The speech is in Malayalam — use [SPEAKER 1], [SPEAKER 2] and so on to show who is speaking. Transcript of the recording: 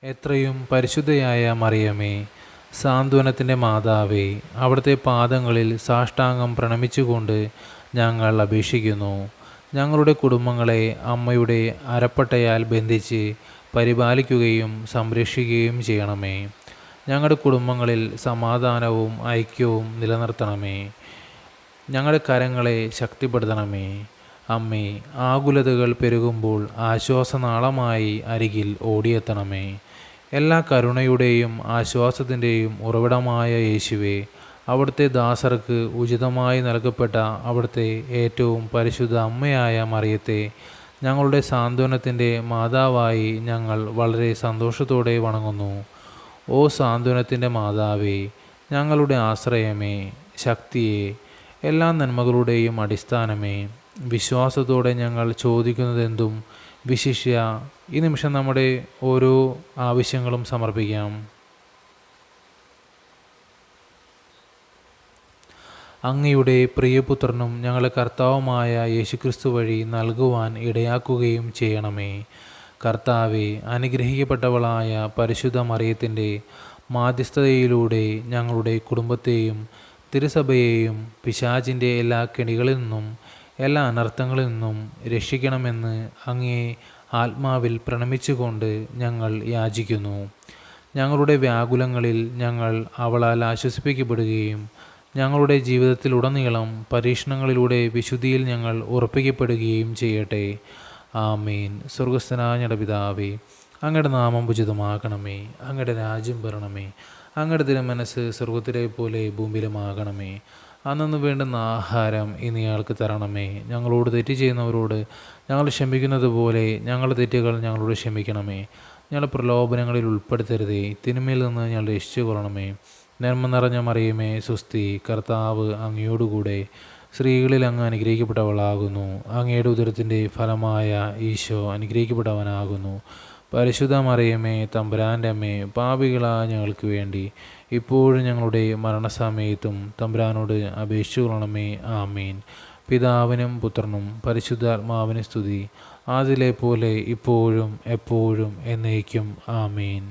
[SPEAKER 1] എത്രയും പരിശുദ്ധയായ മറിയമേ, സാന്ത്വനത്തിൻ്റെ മാതാവേ, അവിടുത്തെ പാദങ്ങളിൽ സാഷ്ടാംഗം പ്രണമിച്ചുകൊണ്ട് ഞങ്ങൾ അപേക്ഷിക്കുന്നു. ഞങ്ങളുടെ കുടുംബങ്ങളെ അമ്മയുടെ അരപ്പട്ടയാൽ ബന്ധിച്ച് പരിപാലിക്കുകയും സംരക്ഷിക്കുകയും ചെയ്യണമേ. ഞങ്ങളുടെ കുടുംബങ്ങളിൽ സമാധാനവും ഐക്യവും നിലനിർത്തണമേ. ഞങ്ങളുടെ കരങ്ങളെ ശക്തിപ്പെടുത്തണമേ. അമ്മേ, ആകുലതകൾ പെരുകുമ്പോൾ ആശ്വാസനാളമായി അരികിൽ ഓടിയെത്തണമേ. എല്ലാ കരുണയുടെയും ആശ്വാസത്തിൻ്റെയും ഉറവിടമായ യേശുവേ, അവിടുത്തെ ദാസർക്ക് ഉചിതമായി നൽകപ്പെട്ട അവിടുത്തെ ഏറ്റവും പരിശുദ്ധ അമ്മയായ മറിയത്തെ ഞങ്ങളുടെ സാന്ത്വനത്തിൻ്റെ മാതാവായി ഞങ്ങൾ വളരെ സന്തോഷത്തോടെ വണങ്ങുന്നു. ഓ സാന്ത്വനത്തിൻ്റെ മാതാവേ, ഞങ്ങളുടെ ആശ്രയമേ, ശക്തിയെ, എല്ലാ നന്മകളുടെയും അടിസ്ഥാനമേ, വിശ്വാസത്തോടെ ഞങ്ങൾ ചോദിക്കുന്നതെന്തും വിശിഷ്യ ഈ നിമിഷം നമ്മുടെ ഓരോ ആവശ്യങ്ങളും സമർപ്പിക്കാം. അങ്ങയുടെ പ്രിയപുത്രനും ഞങ്ങളുടെ കർത്താവുമായ യേശുക്രിസ്തു വഴി നൽകുവാൻ ഇടയാക്കുകയും ചെയ്യണമേ. കർത്താവെ, അനുഗ്രഹിക്കപ്പെട്ടവളായ പരിശുദ്ധ മറിയത്തിൻ്റെ മാധ്യസ്ഥതയിലൂടെ ഞങ്ങളുടെ കുടുംബത്തെയും തിരുസഭയെയും പിശാചിൻ്റെ എല്ലാ കെണികളിൽ നിന്നും എല്ലാ അനർത്ഥങ്ങളിൽ നിന്നും രക്ഷിക്കണമെന്ന് അങ്ങേ ആത്മാവിൽ പ്രണമിച്ചുകൊണ്ട് ഞങ്ങൾ യാചിക്കുന്നു. ഞങ്ങളുടെ വ്യാകുലങ്ങളിൽ ഞങ്ങൾ അവളാൽ ആശ്വസിപ്പിക്കപ്പെടുകയും ഞങ്ങളുടെ ജീവിതത്തിലുടനീളം പരീക്ഷണങ്ങളിലൂടെ വിശുദ്ധിയിൽ ഞങ്ങൾ ഉറപ്പിക്കപ്പെടുകയും ചെയ്യട്ടെ. ആമേൻ. സ്വർഗസ്ഥനായ ഞങ്ങളുടെ പിതാവേ, അങ്ങയുടെ നാമം ഉചിതമാകണമേ. അങ്ങയുടെ രാജ്യം വരണമേ. അങ്ങയുടെ തിരുമനസ്സ് സ്വർഗത്തിലെ പോലെ ഭൂമിയിലുമാകണമേ. അന്നു വേണ്ടുന്ന ആഹാരം ഇനി ഞങ്ങൾക്ക് തരണമേ. ഞങ്ങളോട് തെറ്റ് ചെയ്യുന്നവരോട് ഞങ്ങൾ ക്ഷമിക്കുന്നത് പോലെ ഞങ്ങളുടെ തെറ്റുകൾ ഞങ്ങളോട് ക്ഷമിക്കണമേ. ഞങ്ങളുടെ പ്രലോഭനങ്ങളിൽ ഉൾപ്പെടുത്തരുതേ, തിന്മയിൽ നിന്ന് ഞങ്ങൾ രക്ഷിച്ചു കൊള്ളണമേ. നന്മ നിറഞ്ഞ മറിയമേ, സ്വസ്തി, കർത്താവ് അങ്ങയോടുകൂടെ സ്ത്രീകളിൽ അങ്ങ് അനുഗ്രഹിക്കപ്പെട്ടവളാകുന്നു. അങ്ങയുടെ ഉദരത്തിൻ്റെ ഫലമായ ഈശോ അനുഗ്രഹിക്കപ്പെട്ടവനാകുന്നു. പരിശുദ്ധ മറിയമേ, തമ്പുരാൻ്റെ അമ്മേ, പാപികളായ ഞങ്ങൾക്ക് വേണ്ടി ഇപ്പോഴും ഞങ്ങളുടെ മരണസമയത്തും തമ്പുരാനോട് അപേക്ഷിച്ചു കൊള്ളണമേ. ആമീൻ. പിതാവിനും പുത്രനും പരിശുദ്ധാത്മാവിനും സ്തുതി, ആദിലെ പോലെ ഇപ്പോഴും എപ്പോഴും എന്നേക്കും. ആമീൻ.